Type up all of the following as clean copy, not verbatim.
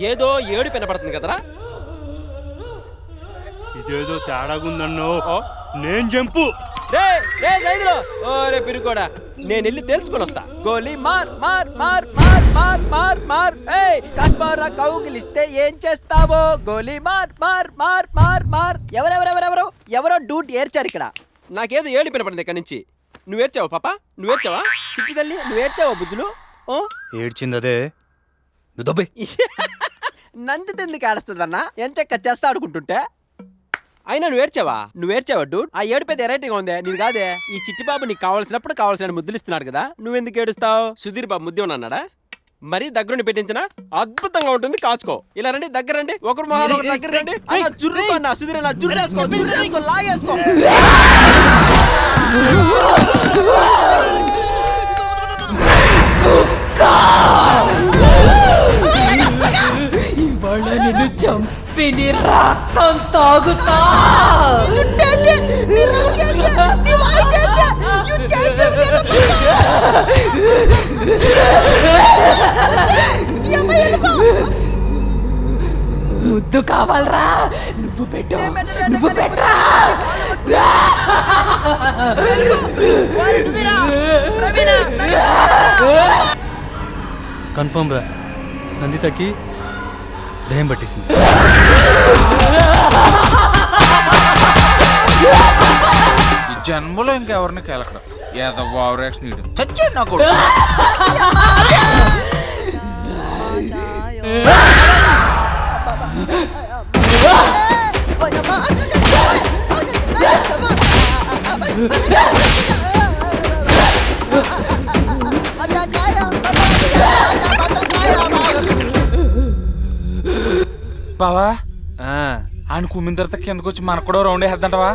ఏదో ఏడు వినపడుతుంది కదరా. ఇదేదో తేడాగుందన్నో. నేను జంపు. రే రే సైదులో ఓరే పిరుకోడా, నేను వెళ్ళి తెలుసుకొని వస్తా. గోలీ మార్ మార్ మార్ మార్ మార్ మార్ మార్. ఏయ్ కస్బారా కౌగిలిస్తే ఏం చేస్తావో? గోలీ మార్ మార్ మార్ మార్ మార్. ఎవరెవరెవరెవరో ఎవరో డూట్ ఏడ్చారు ఇక్కడ. నాకేదో ఏడు వినపడింది ఇక్కడ నుంచి. నువ్వేడ్చావా పాప? నువ్వేడ్చావా చిట్టి తల్లి? నువ్వేడ్చావా బుజ్జులు? ఏడ్చిందదే నువ్వు దొబ్బే. నంది ఎందుకు ఆడుస్తుందన్నా? ఎంచక్క చేస్తా ఆడుకుంటుంటే. అయినా నువ్వేడ్చావా డూడ్? ఆ ఏడు పెద్ద వెరైటీగా ఉందే. నీది కాదే. ఈ చిట్టి బాబు నీకు కావాల్సినప్పుడు కావాల్సిన ముద్దులు ఇస్తున్నాడు కదా, నువ్వెందుకు ఏడుస్తావు? సుధీర్ బాబు ముద్దే ఉన్నాడా? మరీ దగ్గరుండి పెట్టించిన అద్భుతంగా ఉంటుంది. కాచుకో. ఇలా రండి, దగ్గర రండి. ఒకరు మొహాలు ఒకరు దగ్గర రండి. అన్న జుర్రు అన్న సుధీర్ అన్న జుర్రేసుకో లాగేసుకో. ఇవాళ నిన్ను చంపి నీ రక్తం తాగుతా. ముద్దు కావాలరా? నువ్వు పెట్టు, నువ్వు పెట్టరా. కన్ఫర్మ్ రా, నందితకి దయ్యం పట్టేసింది. ఈ జన్మలో ఇంకెవరిని కెలకడం ఏదో ఓవరాక్షన్ ఇడు చచ్చాడు నా కొడుకు. బావా ఆయన కుమ్మిన తర్వాత కిందకు వచ్చి మనకు కూడా రౌండ్ వేద్దంటవా?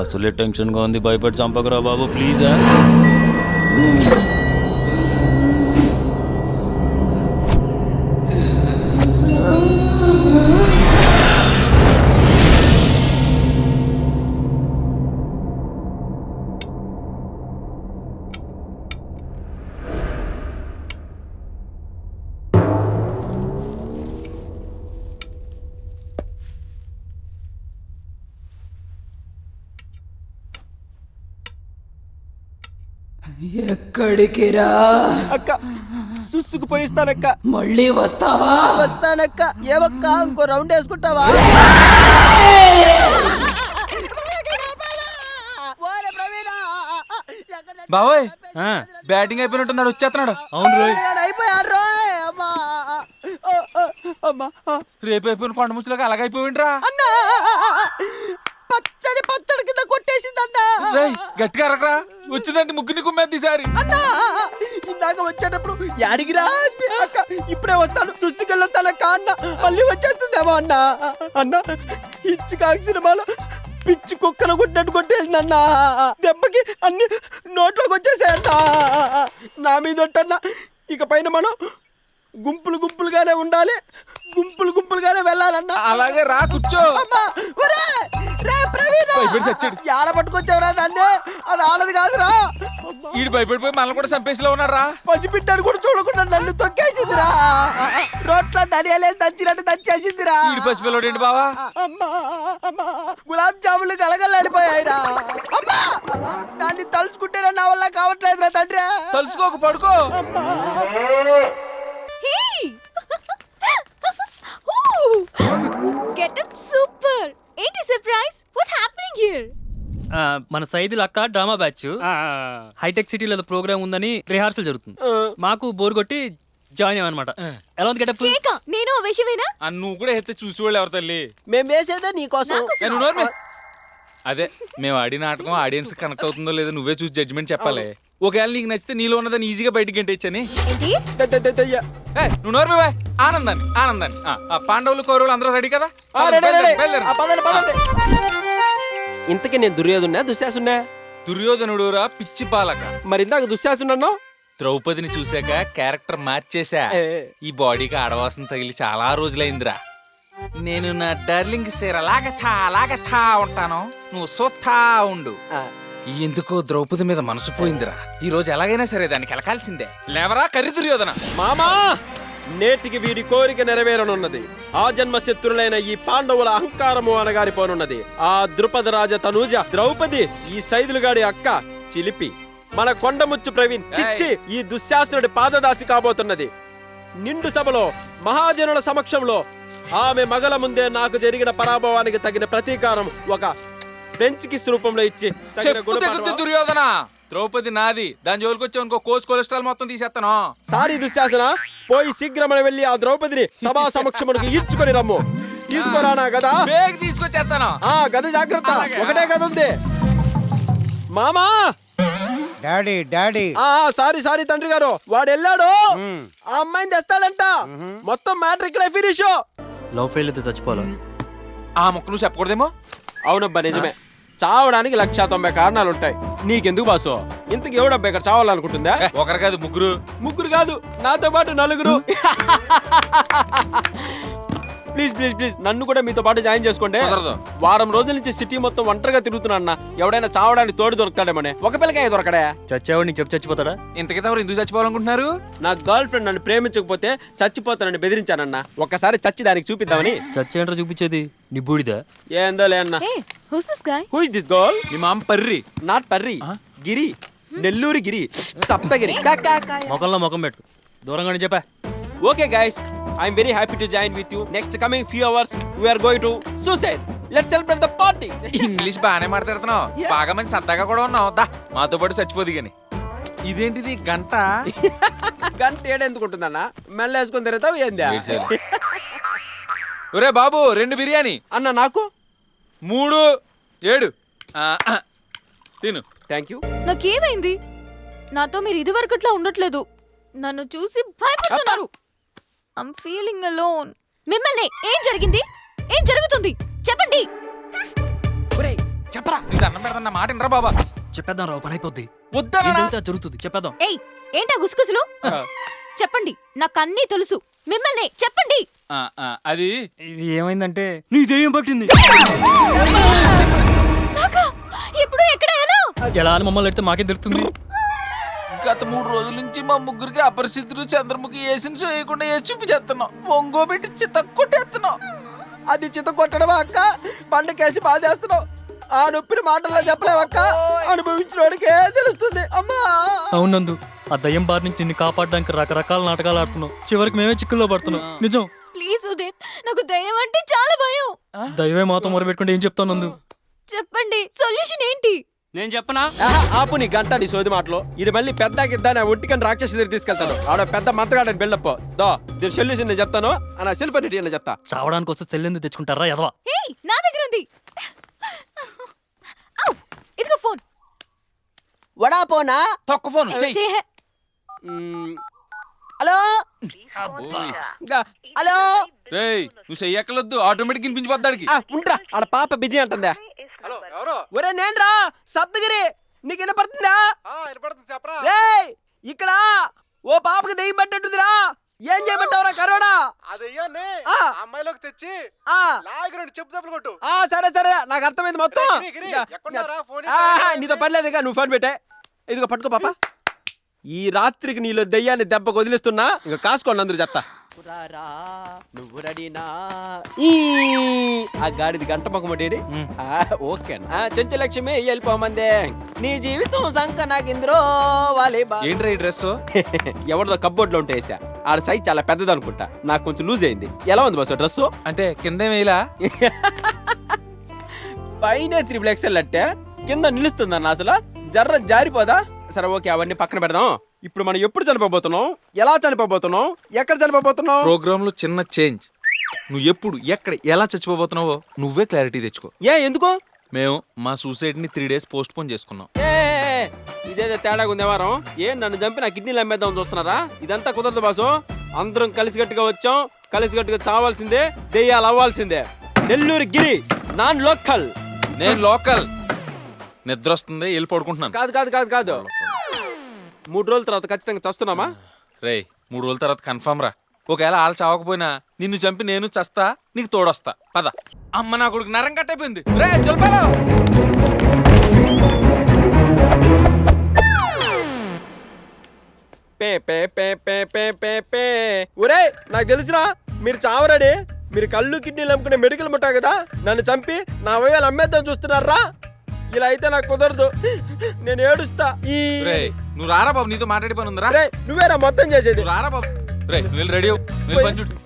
అసలే టెన్షన్గా ఉంది, భయపడి చంపకరా బాబు ప్లీజ్. ఎక్కడికి రా? అక్క సుస్సుకు పోయిస్తానక్క. మళ్ళీ వస్తావా? వస్తానక్క. ఏవక్క ఇంకో రౌండ్ వేసుకుంటావా? బావోయ్ బ్యాటింగ్ అయిపోయినట్టున్నాడు, వచ్చేస్తున్నాడు. అవును రోయ్, అయిపోయాడు రోయ్. రేపు అయిపోయిన కొండ ముచ్చులోకి అలాగైపోయిండ్రా. పచ్చడి పచ్చడి కింద కొట్టేసిందన్నా. గట్టిగా అరకరా, వచ్చిందంటే ముగ్గురిని కుమ్మేది ఈసారి. ఇందాక వచ్చేటప్పుడు యాడిగిరా అక్క, ఇప్పుడే వస్తాను సుస్సుకెళ్ళొస్తానక్క అన్న. మళ్ళీ వచ్చేస్తుందేమో అన్న. అన్న ఇచ్చి కాకి సినిమాలో పిచ్చి కుక్కను కొట్టినట్టు కొట్టేసిందన్న. దెబ్బకి అన్ని నోట్లోకి వచ్చేసాయన్న. నా మీద ఒట్టన్నా. ఇక పైన మనం గుంపులు గుంపులుగానే ఉండాలి, గుంపులు గుంపులుగానే వెళ్ళాలన్నా. అలాగే రా, కూర్చో. ఆడ పట్టుకొచ్చావురా దాన్ని? అది ఆడది కాదురా. ఈడు భయపడిపోయి మనల్ని కూడా చంపేసిలో ఉన్నారా? పసిబిడ్డను కూడా చూడకుండా నన్ను తొక్కేసిందిరా. రోట్లో ధనియాలేసి దంచినట్టు దంచేసిందిరా. ఈడు పసిపిల్లోడు ఏంటి బావా? గులాబ్ జాములు కలగలడిపోయాయిరా. అమ్మా దాన్ని తలుచుకుంటే నా వల్ల కావట్లేదురా తండ్రి. తలుసుకోక పడుకో. Getup super. ఏంటి సర్ప్రైజ్? What's happening here? మన సైదుల్ అక్క డ్రామా బ్యాచ్ హైటెక్ సిటీలో ప్రోగ్రామ్ ఉందని రిహార్సల్ జరుగుతుంది. మాకు బోర్ కొట్టి జాయిన్ అయ్యామన్నమాట. ఎలా ఉంది గెటప్? నేను విషయమేనా? నువ్వు కూడా అయితే చూసేవాళ్ళు ఎవరు తల్లి? మేము వేసేదే నీకోసం. అదే మేము ఆడి నాటకం ఆడియన్స్ కనెక్ట్ అవుతుందో లేదో నువ్వే చూసి జడ్జిమెంట్ చెప్పాలి. ఒకవేళ నీకు నచ్చితే నీలో ఉన్నదాన్ని ఈజీగా బయటికి గంటేచ్చని. నువ్వు నోర్మి ఆనందాన్ని ఆనందాన్ని. పాండవులు కౌరవులు అందరూ రెడీ కదా? ఇంతకీ నేను దుర్యోధనా దుశ్శాసున్నా? దుర్యోధనుడు రా పిచ్చి పాలక. మరి ఇందాక దుశ్శాసున్నాను. ద్రౌపదిని చూసాక క్యారెక్టర్ మార్చేసా. ఈ బాడీకి ఆడవాసన తగిలి చాలా రోజులైందిరా. నేను నా డార్లింగ్ సేర అలాగతా ఉంటాను, నువ్వు సోత్తా ఉండు. ఎందుకో ద్రౌపది మీద మనసు పోయిందిరా. ఈ రోజు ఎలాగైనా సరే దాన్ని కెలకాల్సిందే. లేవరా కర్రి దుర్యోధన. మామా నేటికి వీడి కోరిక నెరవేరనున్నది. ఆ జన్మ శత్రులైన ఈ పాండవుల అహంకారము అనగారిపోనున్నది. ఆ ద్రుపద రాజ తనూజ ద్రౌపది, ఈ సైదులుగాడి అక్క చిలిపి, మన కొండముచ్చు ప్రవీణ్ చిచ్చి ఈ దుశ్శాసనుడి పాదదాసి కాబోతున్నది. నిండు సభలో మహాజనుల సమక్షంలో ఆమె మగల ముందే నాకు జరిగిన పరాభవానికి తగిన ప్రతీకారం ఒక ఫ్రెంచ్ కిస్ రూపంలో ఇచ్చి తగిన చెప్పు తెగుద్ది దుర్యోధన. ద్రౌపది నాది, దాని జోలికి వచ్చావు అనుకో కోసు కొలెస్ట్రాల్ మొత్తం తీసేస్తాను. సారీ దుశ్శాసన, పోయి శీఘ్రమని వెళ్ళి ఆ ద్రౌపదిని సభా సమక్షమునకు ఈడ్చుకొని రమ్ము. తీసుకోరానా గదా? బేగ్ తీసుకొచ్చేస్తాను. ఆ గద జాగ్రత్త, ఒకటే గద ఉంది. మామా డాడీ డాడీ సారీ తండ్రి గారు, వాడు వెళ్ళాడు. ఆ అమ్మాయిని తెస్తాడంట. మొత్తం మ్యాటర్ ఇక్కడే ఫినిష్. లవ్ ఫెయిల్ అయితే చచ్చిపోవాలి. ఆ మొక్క నువ్వు చెప్పకూడదేమో. అవునబ్బా నిజమే, చావడానికి 190 కారణాలుంటాయి. నీకెందుకు బాసు? ఇంతకు ఎవడబ్బా ఇక్కడ చావాలనుకుంటుందా? ఒకరు కాదు ముగ్గురు. ముగ్గురు కాదు, నాతో పాటు 4. ప్లీజ్ ప్లీజ్ ప్లీజ్ నన్ను కూడా మీతో పాటు జాయిన్ చేసుకోండి. కుదరదు. వారం రోజుల నుంచి సిటీ మొత్తం ఒంటరిగా తిరుగుతున్నా. ఎవడైనా చావడానికి తోడు దొరుకుతాడేమోనే. ఒక పిల్లకాయ దొరకడే. చచ్చేవాడు నీకు చెప్పి చచ్చిపోతాడా? ఇంతకీ ఎవరు ఎందుకు చచ్చిపోవాలనుకుంటున్నారు? నా గర్ల్ ఫ్రెండ్ నన్ను ప్రేమించకపోతే చచ్చిపోతానని బెదిరించానన్నా. ఒక్కసారి చచ్చి దానికి చూపిద్దామని. చచ్చేంట్రా చూపించేది? నీ బూడిదా? ఏందో లే అన్న. Hey, who's this guy? Who is this girl? మీ మామ పర్రి. నాట్ పర్రి, గిరి, నెల్లూరు గిరి, సప్తగిరి. మొఖంలో ముఖం పెట్టు, దూరంగా చెప్పా. Okay guys, I'm very happy to join with you. Next coming few hours we are going to suicide. Let's celebrate the party. English బాగానే మాట్లాడుతున్నావు. బాగా మంచి సరదాగా కూడా ఉన్నావు. దా మాతో పాటు చచ్చిపోదు గాని. ఇదేంటిది గంట? గంట ఏడెందుకుంటుందన్న? మెల్లేసుకుని తిరుగుతావు ఏందా? ఒరే బాబు 2 బిర్యానీ అన్న నాకు 3 7 తిను. Thank you. నాకేమైంది? నాతో మీరు ఇదివరకట్లా ఉండట్లేదు. నన్ను చూసి భయపడుతున్నారు. I'm feeling alone. మిమ్మల్ని ఏం జరిగింది? ఏం జరుగుతుంది? చెప్పండి. ఒరేయ్ చెప్పరా. నీకు అన్నం పెడతా మాట వినరా బాబా. చెప్పేద్దాం రావు, పని అయిపోద్ది. వద్దా ఏం జరిగితే అది జరుగుతుంది, చెప్పేద్దాం. ఏయ్, ఏంటా గుసగుసలు? చెప్పండి, నాకు అన్నీ తెలుసు. మిమ్మల్ని చెప్పండి. అది ఇది ఏమైందంటే నీ దెయ్యం పట్టింది. నాకా? ఎప్పుడు ఎక్కడ ఎలా? ఎలా అని మమ్మల్ని అడిగితే మాకేం తెలుస్తుంది? గత 3 రోజుల నుంచి మా ముగ్గురికి అపరిస్థితులు చంద్రముఖి వేసిన చేయకుండా వేసి చూపించేస్తున్నాం. ఒంగో పెట్టి చిత్త కొట్టేస్తున్నాం. అది చిత్త కొట్టడమా అక్క? పండకేసి బాధేస్తున్నావు. ఆ నొప్పిని మాటల్లో చెప్పలేవక్క. అనుభవించిన వాడికే తెలుస్తుంది. అమ్మా అవునందు, ఆ దయ్యం బారి నుంచి నిన్ను కాపాడడానికి రకరకాల నాటకాలు ఆడుతున్నావు. చివరికి మేమే చిక్కుల్లో పడుతున్నాం. నిజం. ప్లీజ్ ఉదయ్, నాకు దయ్యం అంటే చాలా భయం. దయ్యమే మాతో మొరబెట్టుకుంటే ఏం చెప్తావు నందు? చెప్పండి, సొల్యూషన్ ఏంటి? నేను చెప్పనా? ఆపు నీ గంట, నీ సోది మాటలో. ఇది మళ్ళీ పెద్ద గిద్ద ఒంటికని రాక్షసి దగ్గర తీసుకెళ్తాను. ఆడ పెద్ద మంత్రగాడని బిల్డప్. దో దీని సొల్యూషన్ నేను చెప్తాను. అన్న సెల్ఫ్ రెడీ అని చెప్తా. చావడానికి వస్తే చెల్లెందుకు తెచ్చుకుంటారా ఎదవా? ఏయ్, నా దగ్గర ఉంది. ఇదిగో ఫోన్. వడాపోనా? తొక్క ఫోన్ చెయ్యి. Hello hello. రేయ్ నువ్వు చెయ్యక్కలొద్దు, ఆటోమేటిక్ వినిపించిపోద్దాడికి. ఉంటా, ఆడ పాప బిజీ అంటుందా. ఒరే నేన్రా సప్తగిరి, నీకు వినపడుతుందా? రేయ్ ఇక్కడ ఓ పాపకి దెయ్యం పట్టేట్టుదిరా. ఏం చేయమంటావురా కరోనా? అమ్మాయిలోకి తెచ్చి చెప్పు కొట్టు. సరే సరే, నాకు అర్థమైంది మొత్తం. నీతో పర్లేదు, ఇక నువ్వు ఫోన్ పెట్టే. ఇదిగో పట్టుకో పాప. ఈ రాత్రికి నీలో దెయ్యాన్ని దెబ్బకు వదిలిస్తున్నా. ఇక కాసుకోండి అందరూ చెప్తా. నువ్వు రెడీనా? ఆ గాడిది గంట మొక్కమటేడి. ఓకే చెంచులక్ష్మి వెళ్ళిపోమందే. నీ జీవితం సంక నాకింద్రో వాలే. ఏంట్రా ఈ డ్రెస్? ఎవరిదో కబ్బోర్డ్ లో ఉంటే వేసా. ఆడ సైజ్ చాలా పెద్దది అనుకుంటా. నాకు కొంచెం లూజ్ అయింది. ఎలా ఉంది బస్ డ్రెస్? అంటే కింద వేయలా? పైన 3XL అంటే కింద నిలుస్తుందన్న. అసలు జర్ర జారిపోదా? సరే ఓకే, అవన్నీ పక్కన పెడదాం. ఇప్పుడు మనం ఎప్పుడు చనిపోబోతున్నాం, ఎలా చనిపోబోతున్నాం, ఎక్కడ చనిపోబోతున్నాం? ప్రోగ్రామ్ లో చిన్న చేంజ్. నువ్వు ఎప్పుడు ఎక్కడ ఎలా చచ్చిపోబోతున్నావో నువ్వే క్లారిటీ తెచ్చుకో. ఎందుకో? మేము మా సూసైడ్ ని 3 days పోస్ట్ పోన్ చేసుకున్నాం. ఇదేదో తేడాగా ఉంది వారం. నన్ను చంపి నా కిడ్నీలు అమ్మేద్దాం చూస్తున్నారా? ఇదంతా కుదరదు బాసు. అందరం కలిసికట్టుగా వచ్చాం, కలిసికట్టుగా చావాల్సిందే, దెయ్యాలు అవ్వాల్సిందే. నెల్లూరు గిరి నాన్ లోకల్. నేను లోకల్. నిద్ర వస్తుంది, వెళ్ళి పడుకుంటున్నాను. కాదు కాదు కాదు కాదు, 3 రోజుల తర్వాత ఖచ్చితంగా చస్తున్నామా? రేయ్ 3 రోజుల తర్వాత కన్ఫర్మ్ రా. ఒకవేళ వాళ్ళు చావకపోయినా నిన్ను చంపి నేను చస్తా, నీకు తోడొస్తా. పద. అమ్మ నా కొడుకు నరం కట్టయిపోయింది. రే జల్పాలో. పే పే పే పే పే పే పే. ఒరే నాకు తెలుసురా మీరు చావరాడే. మీరు కళ్ళు కిడ్నీలు అమ్ముకునే మెడికల్ ముట్టా కదా, నన్ను చంపి నా అవయవాలు అమ్మేద్దాం చూస్తున్నారా? ఇలా అయితే నాకు కుదరదు, నేను ఏడుస్తా. రేయ్, నువ్వు రారా బాబు, నీతో మాట్లాడే పని ఉందిరా. నువ్వేరా మొత్తం చేసేది. నువ్వు రారా బాబు. రేయ్, నువ్వు వెళ్ళి రెడీ అవ్వు. నువ్వు వెళ్ళి పని చూడు.